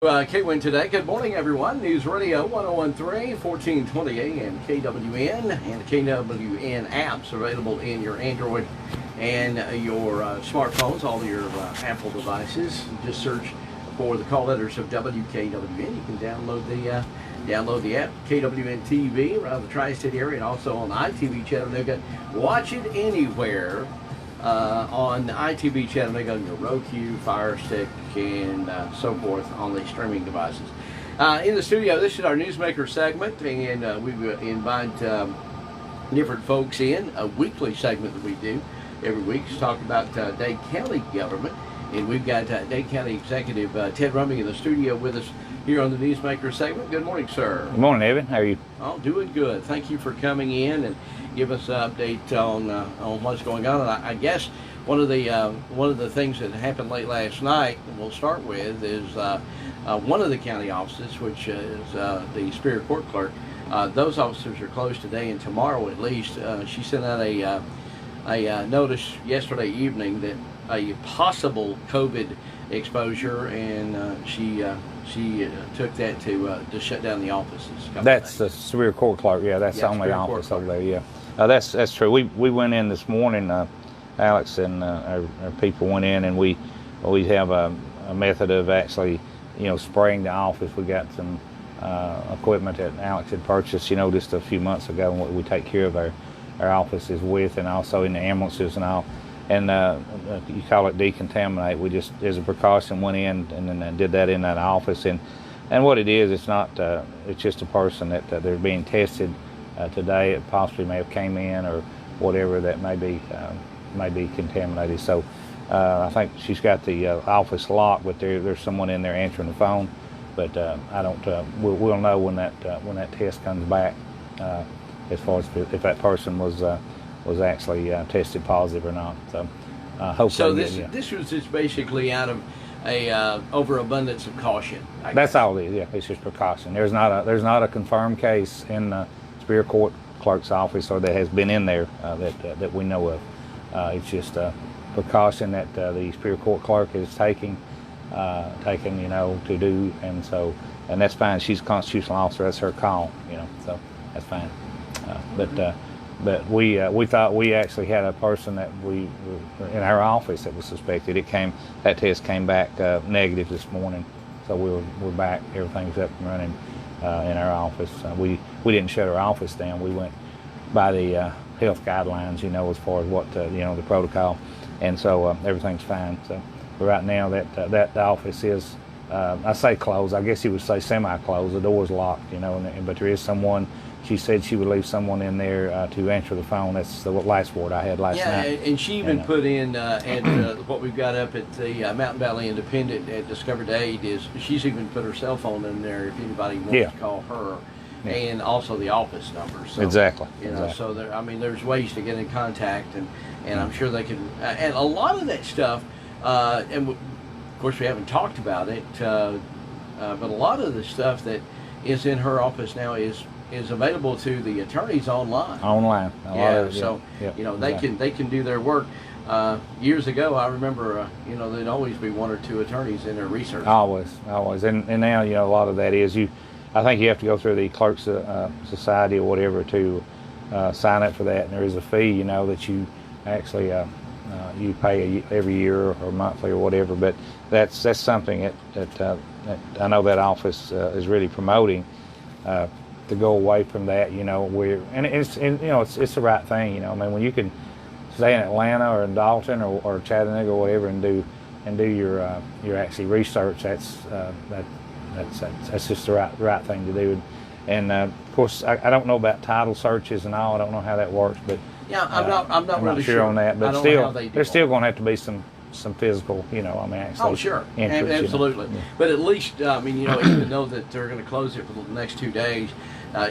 KWN Today. Good morning, everyone. News Radio 1013, 1420 AM KWN, and the KWN apps available in your Android and your smartphones, all your Apple devices. Just search for the call letters of WKWN. You can download the app, KWN TV, around the Tri-State area, and also on the ITV Chattanooga. Watch it anywhere. On the ITV Chattanooga, on your Roku, Fire Stick, and so forth on the streaming devices. In the studio, this is our Newsmaker segment, and we invite different folks in, a weekly segment that we do every week to talk about Dade County government. And we've got Dade County Executive Ted Rumley in the studio with us here on the Newsmaker segment. Good morning, sir. Good morning, Evan. How are you? Oh, doing good. Thank you for coming in and give us an update on what's going on. And I guess one of the things that happened late last night, and we'll start with, is one of the county offices, which is the Superior Court Clerk. Those officers are closed today and tomorrow at least. She sent out a notice yesterday evening that a possible COVID exposure, and she took that to shut down the offices. That's the Superior Court Clerk. Yeah, that's the only office over there. Yeah, that's true. We went in this morning. Alex and our people went in, and we have a method of actually, spraying the office. We got some equipment that Alex had purchased, just a few months ago, and what we take care of our offices with, and also in the ambulances and all. And you call it decontaminate. We just, as a precaution, went in and then did that in that office. And what it is, it's not. It's just a person that they're being tested today. It possibly may have came in or whatever that may be contaminated. So I think she's got the office locked, but there's someone in there answering the phone. But I don't. We'll know when that test comes back, as far as if that person was actually tested positive or not. So hopefully. So this was just basically out of a overabundance of caution. That's all it is. Yeah, it's just precaution. There's not a confirmed case in the Superior Court Clerk's office or that has been in there that we know of. It's just a precaution that the Superior Court Clerk is taking to do, and that's fine. She's a constitutional officer. That's her call. So that's fine. But we thought we actually had a person that we in our office that was suspected. That test came back negative this morning, so we're back. Everything's up and running in our office. We didn't shut our office down. We went by the health guidelines, as far as what the protocol, and so everything's fine. So right now that office is I say closed. I guess you would say semi-closed. The door's locked, but there is someone. She said she would leave someone in there to answer the phone. That's the last word I had last night. Yeah, and she even put in at what we've got up at the Mountain Valley Independent at Discover Dade is she's even put her cell phone in there if anybody wants to call her, and also the office number. So, exactly. So there's ways to get in contact, and I'm sure they can. And a lot of that stuff, and of course we haven't talked about it, but a lot of the stuff that is in her office now is available to the attorneys online. They can do their work. Years ago, I remember, there'd always be one or two attorneys in their research. Always, and now a lot of that is I think you have to go through the Clerks Society or whatever to sign up for that, and there is a fee, that you actually you pay every year or monthly or whatever. But that's something that I know that office is really promoting. To go away from that, it's the right thing, when you can stay in Atlanta or in Dalton or Chattanooga or whatever and do your actually research, that's just the right thing to do. And of course, I don't know about title searches and all. I don't know how that works, but yeah, I'm not really sure on that. But still, there's still going to have to be some physical, actually. Oh, sure, absolutely. But at least, even though that they're going to close it for the next 2 days,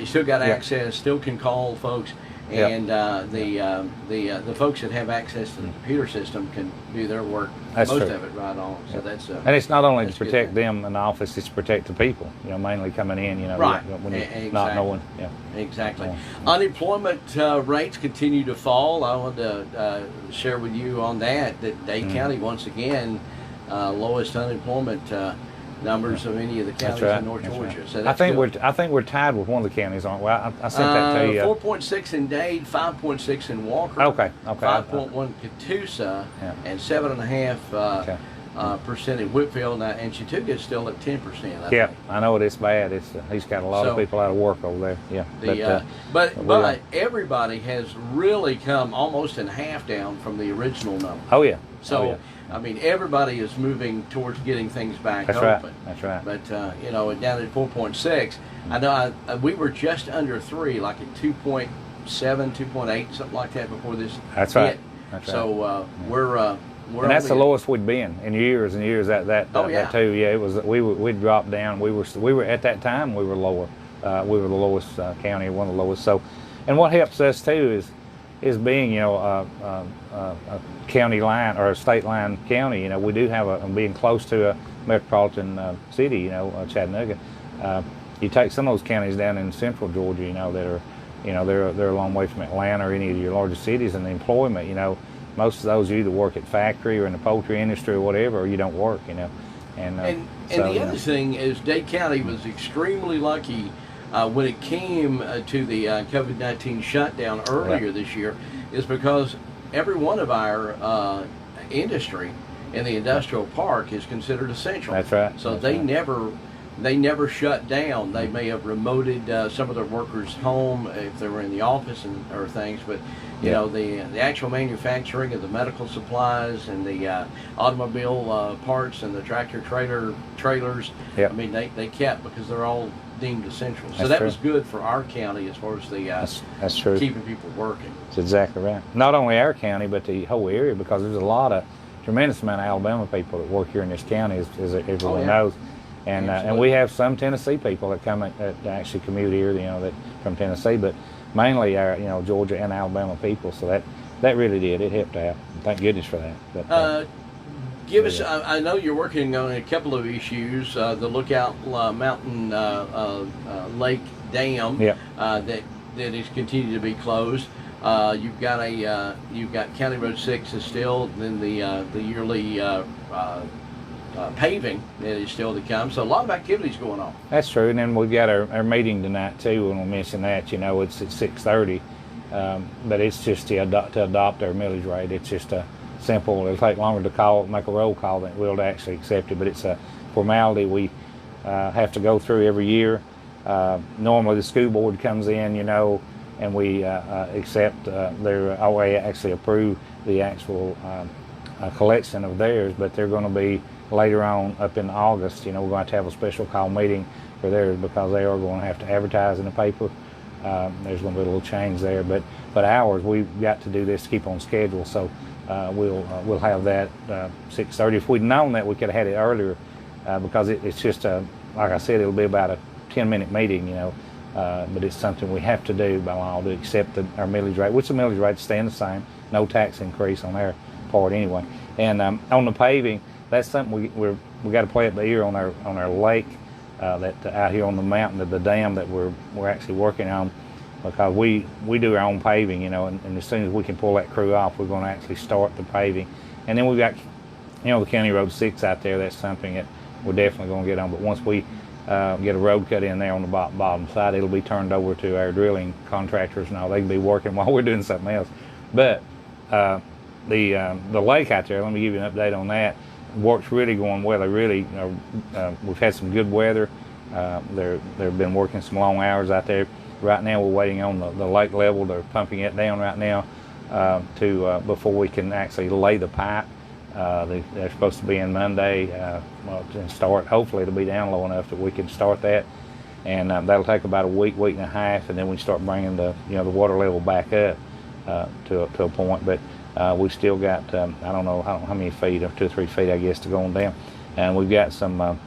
you still got access. Still can call folks, and the folks that have access to the computer system can do their work. Most of it right on. So that's and it's not only to protect them in the office; it's to protect the people. Mainly coming in. Right. When you're not knowing. Yeah. Exactly. Unemployment rates continue to fall. I want to share with you on that Dade County once again lowest unemployment numbers of any of the counties in North Georgia. Right. So I think we're tied with one of the counties, aren't we? I sent that to you. 4.6 in Dade, 5.6 in Walker. Okay. 5.1 Catoosa, and 7.5% percent in Whitfield. Now, and Chattooga is still at 10%. I think. I know it's bad. He's got a lot of people out of work over there. Yeah. But everybody has really come almost in half down from the original number. Oh yeah. So. I mean, everybody is moving towards getting things back open. Right. That's right. But down at 4.6, I know we were just under 3, like at 2.7, 2.8, something like that before this. That's hit. right. That's right. So we're and that's the lowest we'd been in years and years. That too. Yeah, it was. We'd dropped down. We were at that time. We were lower. We were the lowest county, one of the lowest. So, and what helps us too is being a county line or a state line county. We do have being close to a metropolitan city. Chattanooga. You take some of those counties down in central Georgia. That are they're a long way from Atlanta or any of your larger cities, and the employment. Most of those you either work at factory or in the poultry industry or whatever, or you don't work. And the other thing is Dade County was extremely lucky. When it came to the COVID-19 shutdown earlier this year, is because every one of our industry in the industrial park is considered essential. That's right. So they never shut down. They may have remoted some of their workers home if they were in the office or things, but the actual manufacturing of the medical supplies and the automobile parts and the tractor trailers. Yep. I mean, they kept because they're all deemed essential. So that's that true. was good for our county as far as the that's true. keeping people working. That's exactly right. Not only our county, but the whole area, because there's a tremendous amount of Alabama people that work here in this county, as everyone knows. And we have some Tennessee people that come that actually commute here, that from Tennessee, but mainly our Georgia and Alabama people. So that really did. It helped out. Thank goodness for that. But, give us. I know you're working on a couple of issues. The Lookout Mountain Lake Dam that is continued to be closed. You've got County Road 6 is still, then the yearly paving that is still to come. So a lot of activities going on. That's true. And then we've got our meeting tonight too, and we'll mention that. It's at 6:30, but it's just to adopt our millage rate. It's just simple. It'll take longer to make a roll call than it will to actually accept it, but it's a formality we have to go through every year. Normally the school board comes in, and we accept we actually approve the actual collection of theirs, but they're going to be later on up in August. We're going to have a special call meeting for theirs because they are going to have to advertise in the paper. There's going to be a little change there, but ours, we've got to do this to keep on schedule. So we'll have that 6:30. If we'd known that, we could have had it earlier because it's just like I said, it'll be about a 10-minute meeting, but it's something we have to do by law to accept our millage rate, which the millage rate staying the same, no tax increase on our part anyway. And on the paving, that's something we got to play it by ear on our lake that out here on the mountain, the dam that we're actually working on, because we do our own paving, and as soon as we can pull that crew off, we're going to actually start the paving. And then we've got the County Road 6 out there. That's something that we're definitely going to get on. But once we get a road cut in there on the bottom side, it'll be turned over to our drilling contractors and all. They can be working while we're doing something else. But the lake out there, let me give you an update on that. Work's really going well. They really, we've had some good weather. They've been working some long hours out there. Right now we're waiting on the lake level. They're pumping it down right now before we can actually lay the pipe. They're supposed to be in Monday to start. Hopefully it'll be down low enough that we can start that, and that'll take about a week and a half, and then we start bringing the water level back up to a point. But we still got I don't know how many feet, 2 or 3 feet I guess, to go on down, and we've got some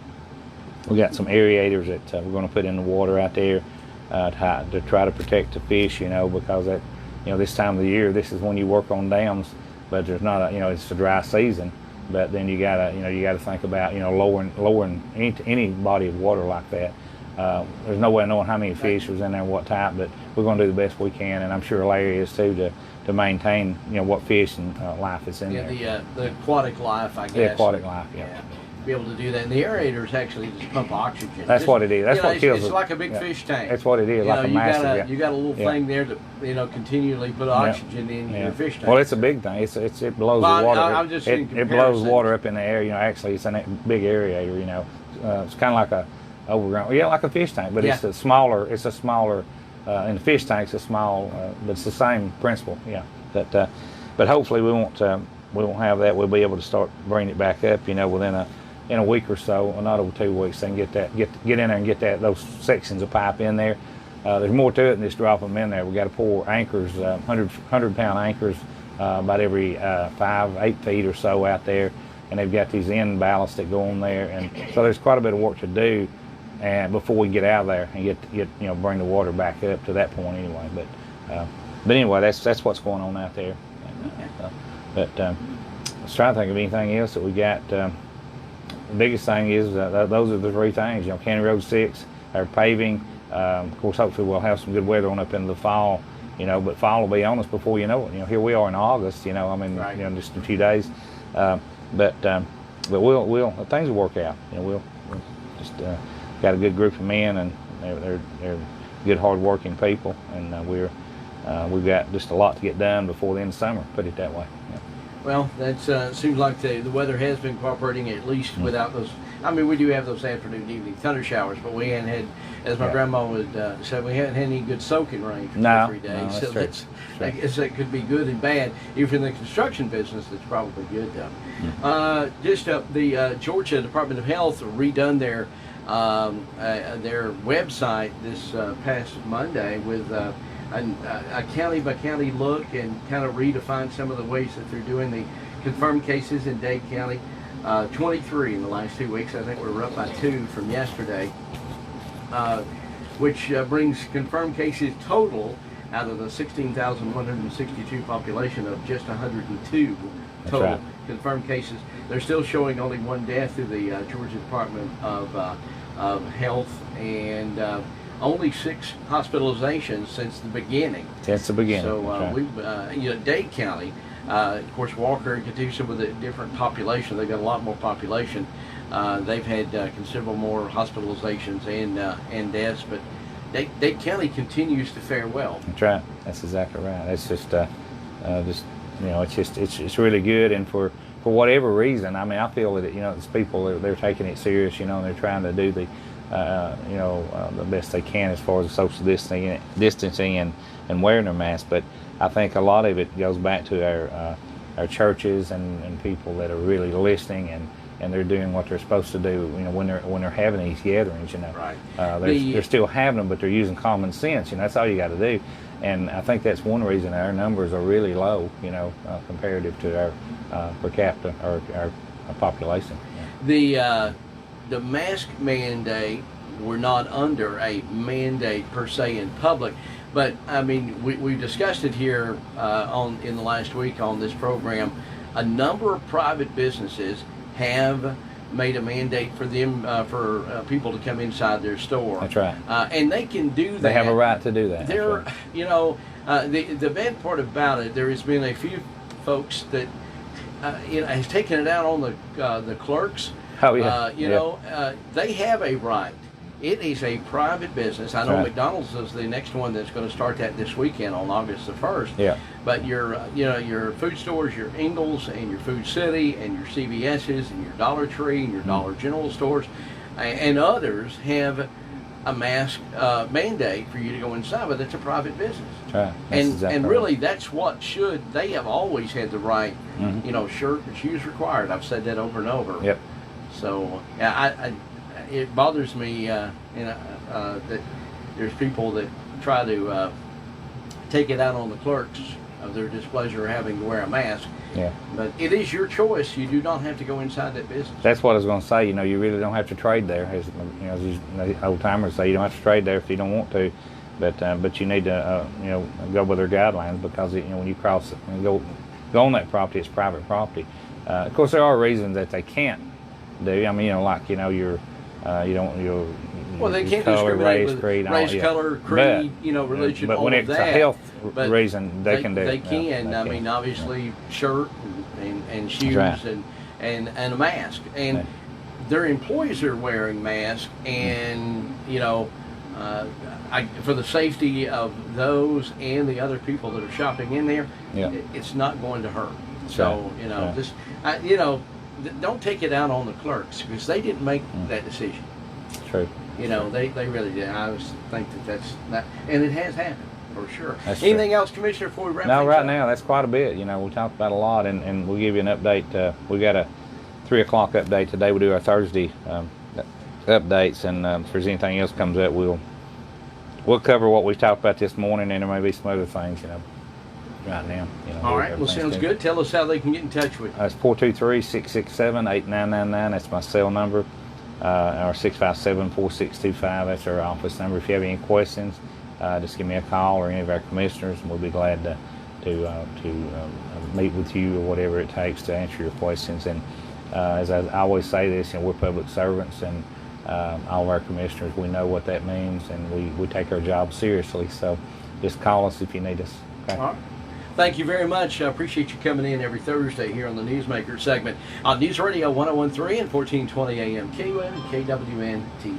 aerators that we're going to put in the water out there to try to protect the fish, because that this time of the year, this is when you work on dams. But there's not it's a dry season. But then you gotta think about lowering any body of water like that. There's no way of knowing how many fish was in there and what type, but we're going to do the best we can, and I'm sure Larry is too, to maintain what fish and life is in there. The aquatic life, I guess. The aquatic life, yeah. be able to do that. And the aerators actually just pump oxygen. That's what it is. That's what kills it. It's like a big fish tank. That's what it is, like a massive. You got a little thing there to continually put oxygen in your fish tank. Well, it's a big thing. It blows the water. It blows water up in the air. Actually, it's a big aerator. It's kind of like a overgrown, like a fish tank, but it's a smaller. It's a smaller. In the fish tanks, it's small, but it's the same principle. Yeah. But hopefully we won't have that. We'll be able to start bringing it back up. Within a week or so, or not over 2 weeks, then get in there and get those sections of pipe in there. There's more to it than just dropping them in there. We got to pour anchors, 100-pound anchors, about every 5-8 feet or so out there, and they've got these end ballasts that go on there, and so there's quite a bit of work to do, and before we get out of there and get bring the water back up to that point anyway. But anyway, that's what's going on out there. I was trying to think of anything else that we got. The biggest thing is those are the three things. County Road 6, our paving. Of course, hopefully we'll have some good weather on up into the fall. But fall will be on us before you know it. Here we are in August. Right. Just a few days. But we'll things will work out. We'll just got a good group of men, and they're good, hard-working people, and we've got just a lot to get done before the end of summer. Put it that way. Yeah. Well, that seems like the weather has been cooperating, at least without those. I mean, we do have those afternoon, evening thunder showers, but we hadn't had, as my grandma would say, we hadn't had any good soaking rain for 2 or 3 days. No, I guess that could be good and bad. Even in the construction business, it's probably good though. The Georgia Department of Health redone their website this past Monday with a county by county look, and kind of redefine some of the ways that they're doing the confirmed cases in Dade County. 23 in the last 2 weeks. I think we're up by 2 from yesterday, which brings confirmed cases total out of the 16,162 population of just 102 total confirmed cases. They're still showing only 1 death through the Georgia Department of Health, and only 6 hospitalizations since the beginning. Since the beginning. So Dade County, of course, Walker and Catoosa with a different population. They've got a lot more population. They've had considerable more hospitalizations and deaths, but Dade County continues to fare well. That's right. That's exactly right. It's it's really good, and for whatever reason, I mean, I feel that these people they're taking it serious, and they're trying to do the the best they can as far as social distancing and wearing their masks. But I think a lot of it goes back to our churches and people that are really listening, and they're doing what they're supposed to do. When they're having these gatherings, Right. They're still having them, but they're using common sense. That's all you got to do. And I think that's one reason our numbers are really low, comparative to our per capita or our population. The mask mandate, we're not under a mandate per se in public, but I mean, we discussed it here in the last week on this program. A number of private businesses have made a mandate for them for people to come inside their store. That's right. And they can do that. They have a right to do that. There, the bad part about it, there has been a few folks that has taken it out on the clerks. Oh yeah. They have a right. It is a private business. I know McDonald's is the next one that's going to start that this weekend on August the 1st. Yeah. But your food stores, your Ingles and your Food City and your CVS's and your Dollar Tree and your Dollar General stores and others have a mask mandate for you to go inside, but it's a private business. Right. And really, that's what they have always had the right. Shirt and shoes required. I've said that over and over. Yep. So it bothers me, that there's people that try to take it out on the clerks of their displeasure having to wear a mask. Yeah. But it is your choice. You do not have to go inside that business. That's what I was going to say. You really don't have to trade there. As the old timers say, you don't have to trade there if you don't want to. But you need to go with their guidelines, because when you cross and go on that property, it's private property. Of course, there are reasons that they can't do. I mean, they can't color, discriminate race, with creed, race, color, creed, religion, but all when of it's that. a health reason, they can do. They can. They I can. mean, obviously, shirt and shoes right. and a mask. And their employees are wearing masks, and for the safety of those and the other people that are shopping in there, it's not going to hurt. So just don't take it out on the clerks, because they didn't make that decision. True. They really did. I always think that's not, and it has happened for sure. That's Anything true. else, Commissioner, before we wrap No, things right up? now that's quite a bit. We talked about a lot, and we'll give you an update. We got a 3 o'clock update today. We do our Thursday updates, and if there's anything else comes up, we'll cover what we talked about this morning, and there may be some other things, right now. All right. Well, sounds good. Tell us how they can get in touch with you. It's 423-667-8999. That's my cell number. Or 657-4625. That's our office number. If you have any questions, just give me a call, or any of our commissioners, and we'll be glad to meet with you, or whatever it takes to answer your questions. And as I always say this, we're public servants, and all of our commissioners, we know what that means, and we take our job seriously. So just call us if you need us. Okay? All right. Thank you very much. I appreciate you coming in every Thursday here on the Newsmaker segment on News Radio 1013 and 1420 AM KWN and KWN TV.